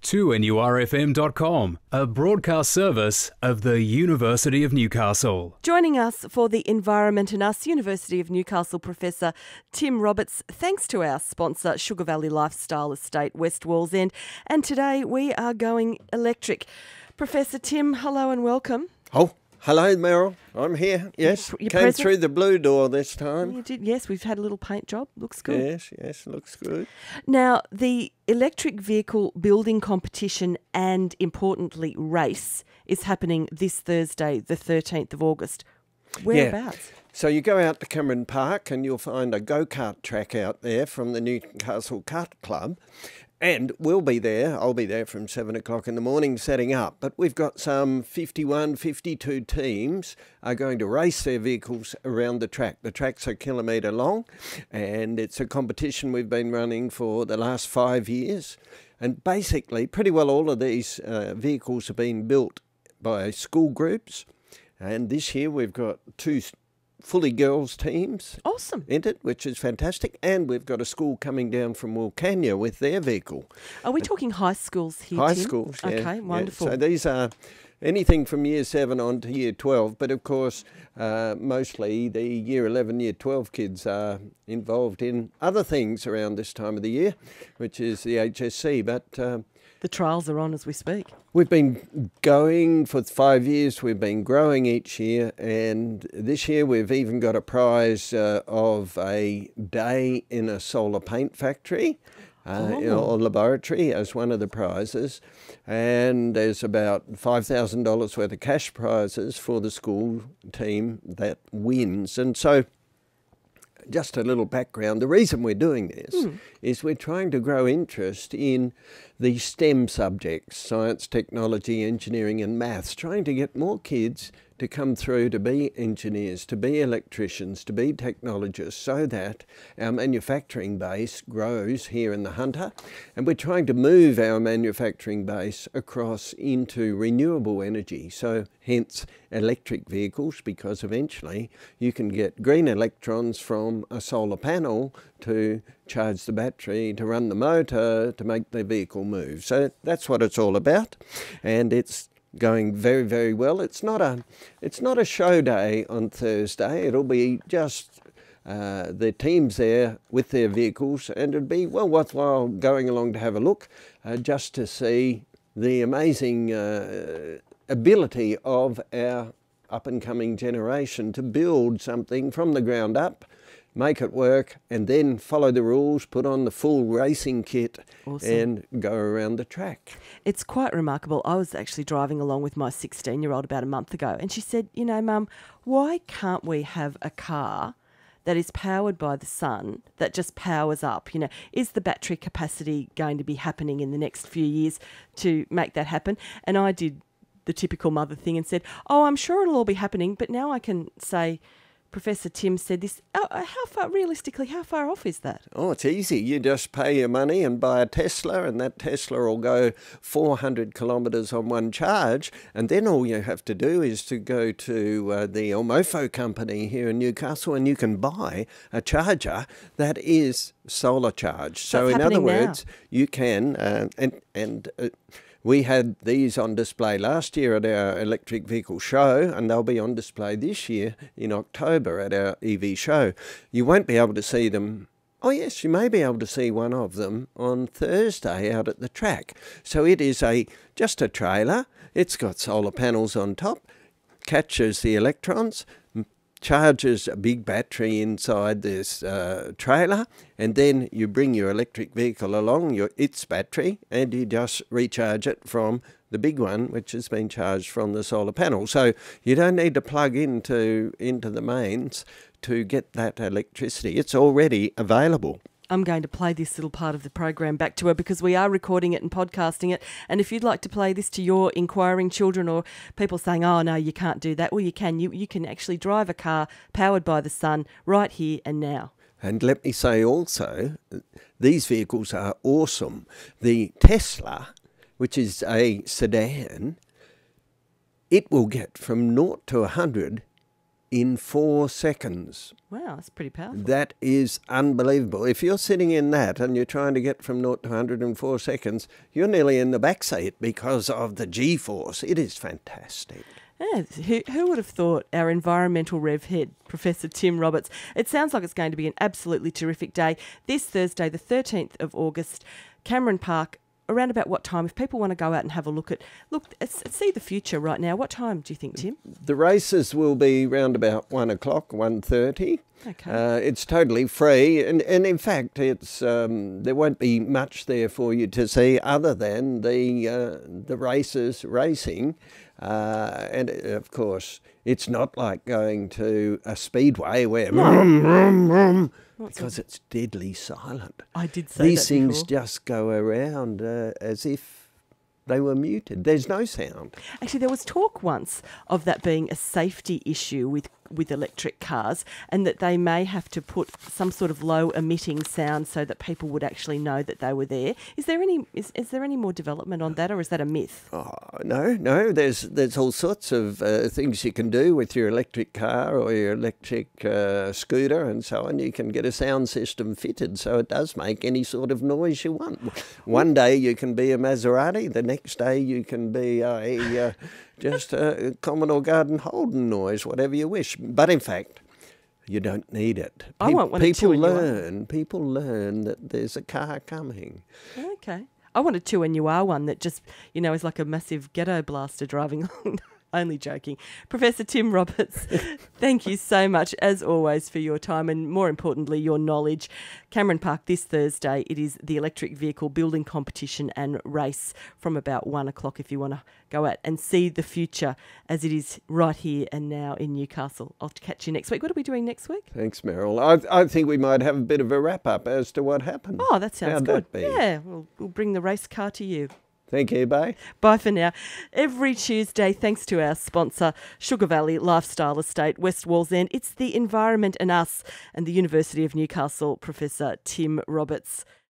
2NURFM.com, a broadcast service of the University of Newcastle. Joining us for the Environment and Us, University of Newcastle Professor Tim Roberts, thanks to our sponsor, Sugar Valley Lifestyle Estate, West Wallsend. And today we are going electric. Professor Tim, hello and welcome. Oh, hello, Meryl. I'm here. Yes, came through the blue door this time. You did. Yes, we've had a little paint job. Looks good. Yes, looks good. Now, the electric vehicle building competition and, importantly, race is happening this Thursday, the 13th of August. Whereabouts? Yeah. So you go out to Cameron Park and you'll find a go-kart track out there from the Newcastle Kart Club. And we'll be there. I'll be there from 7 o'clock in the morning setting up. But we've got some 51, 52 teams are going to race their vehicles around the track. The track's a kilometre long and it's a competition we've been running for the last 5 years. And basically, pretty well all of these vehicles have been built by school groups. And this year we've got two fully girls teams. Awesome. Entered, which is fantastic. And we've got a school coming down from Wilcannia with their vehicle. Are we talking high schools here, High Tim? schools, yeah. Okay, wonderful. Yeah. So these are anything from year 7 on to year 12. But of course, mostly the year 11, year 12 kids are involved in other things around this time of the year, which is the HSC. But the trials are on as we speak. We've been going for 5 years. We've been growing each year, and this year we've even got a prize of a day in a solar paint factory or laboratory as one of the prizes. And there's about $5,000 worth of cash prizes for the school team that wins. And so, just a little background. The reason we're doing this is we're trying to grow interest in the STEM subjects, science, technology, engineering and maths, trying to get more kids to come through to be engineers, to be electricians, to be technologists, so that our manufacturing base grows here in the Hunter. And we're trying to move our manufacturing base across into renewable energy, so hence electric vehicles, because eventually you can get green electrons from a solar panel to charge the battery, to run the motor, to make the vehicle move. So that's what it's all about, and it's going very, very well. It's not a show day on Thursday. It'll be just the teams there with their vehicles, and it'd be well worthwhile going along to have a look, just to see the amazing ability of our up-and-coming generation to build something from the ground up, make it work, and then follow the rules, put on the full racing kit, and go around the track. It's quite remarkable. I was actually driving along with my 16-year-old about a month ago, and she said, you know, Mum, why can't we have a car that is powered by the sun, that just powers up? You know, is the battery capacity going to be happening in the next few years to make that happen? And I did the typical mother thing and said, oh, I'm sure it'll all be happening, but now I can say, Professor Tim said this, how far off is that? Oh, it's easy. You just pay your money and buy a Tesla, and that Tesla will go 400 kilometres on one charge, and then all you have to do is to go to the Elmofo company here in Newcastle, and you can buy a charger that is solar charged. So in other words, you can, we had these on display last year at our electric vehicle show, and they'll be on display this year in October at our EV show. You won't be able to see them. Oh yes, you may be able to see one of them on Thursday out at the track. So it is just a trailer. It's got solar panels on top, catches the electrons, charges a big battery inside this trailer, and then you bring your electric vehicle along, its battery, and you just recharge it from the big one, which has been charged from the solar panel. So you don't need to plug into the mains to get that electricity. It's already available. I'm going to play this little part of the program back to her because we are recording it and podcasting it. And if you'd like to play this to your inquiring children or people saying, oh, no, you can't do that, well, you can. You can actually drive a car powered by the sun right here and now. And let me say also, these vehicles are awesome. The Tesla, which is a sedan, it will get from 0 to 100 in 4 seconds. Wow, that's pretty powerful. That is unbelievable. If you're sitting in that and you're trying to get from 0 to 100 in 4 seconds, you're nearly in the backseat because of the G-force. It is fantastic. Yeah, who would have thought our environmental rev head, Professor Tim Roberts? It sounds like it's going to be an absolutely terrific day. This Thursday, the 13th of August, Cameron Park. Around about what time? If people want to go out and have a look, see the future right now. What time do you think, Tim? The races will be round about 1 o'clock, 1:30. Okay. It's totally free, and in fact, it's there won't be much there for you to see other than the races racing, and of course, it's not like going to a speedway where because it's deadly silent. I did say these that things before. just go around as if they were muted. There's no sound. Actually, there was talk once of that being a safety issue with electric cars, and that they may have to put some sort of low emitting sound so that people would actually know that they were there. Is there any more development on that, or is that a myth? Oh, no. There's all sorts of things you can do with your electric car or your electric scooter and so on. You can get a sound system fitted so it does make any sort of noise you want. One day you can be a Maserati, the next day you can be just a Commodore Garden Holden noise, whatever you wish. But in fact, you don't need it. I want one of two in your People learn that there's a car coming. Okay. I want a 2NUR one that just, is like a massive ghetto blaster driving along. Only joking. Professor Tim Roberts, thank you so much, as always, for your time and, more importantly, your knowledge. Cameron Park this Thursday, it is the electric vehicle building competition and race from about 1 o'clock if you want to go out and see the future as it is right here and now in Newcastle. I'll catch you next week. What are we doing next week? Thanks, Meryl. I think we might have a bit of a wrap-up as to what happened. Oh, that sounds How'd good. that be? Yeah, we'll bring the race car to you. Thank you, bye. Bye for now. Every Tuesday, thanks to our sponsor, Sugar Valley Lifestyle Estate, West Wallsend, it's the environment and us and the University of Newcastle, Professor Tim Roberts.